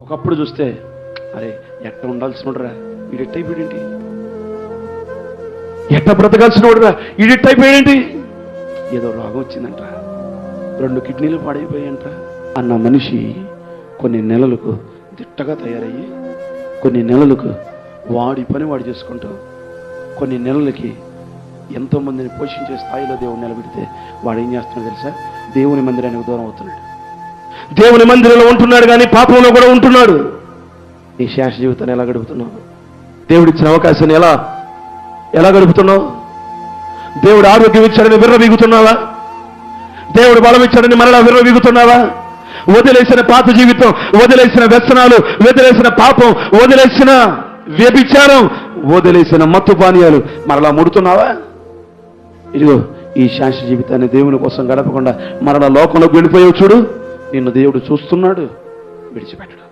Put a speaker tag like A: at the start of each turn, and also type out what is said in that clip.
A: ఒకప్పుడు చూస్తే అరే ఎట్ట ఉండాల్సినోడురా ఈడెట్టయిపోయాడేంటి, ఎట్ట బ్రతకాల్సినోడురా ఈడెట్టయిపోయాడేంటి, ఏదో రోగం వచ్చిందంట, 2 కిడ్నీలు పాడైపోయాయంట అన్న మనిషి కొన్ని నెలలకు దిట్టగా తయారయ్యి, కొన్ని నెలలకు వాడి పని వాడు చేసుకుంటూ, కొన్ని నెలలకి ఎంతోమందిని పోషించే స్థాయిలో దేవుని నిలబెడితే వాడు ఏం చేస్తున్నాడు తెలుసా? దేవుని మందిరానికి దూరం అవుతున్నాడు. దేవుని మందిరంలో ఉంటున్నాడు కానీ పాపంలో కూడా ఉంటున్నాడు. నీ శేష జీవితాన్ని ఎలా గడుపుతున్నావు? దేవుడిచ్చిన అవకాశాన్ని ఎలా గడుపుతున్నావు? దేవుడు ఆరోగ్యం ఇచ్చాడని విర్రవీగుతున్నావా? దేవుడు బలం ఇచ్చాడని మరలా విర్రవీగుతున్నావా? వదిలేసిన పాత జీవితం, వదిలేసిన వ్యసనాలు, వదిలేసిన పాపం, వదిలేసిన వ్యభిచారం, వదిలేసిన మత్తు పానీయాలు మరలా ముడుతున్నావా? ఇదిగో ఈ శాశ్వత జీవితాన్ని దేవుని కోసం గడపకుండా మరలా లోకంలోకి వెళ్ళిపోయావు చూడు. నిన్ను దేవుడు చూస్తున్నాడు, విడిచిపెట్టడు.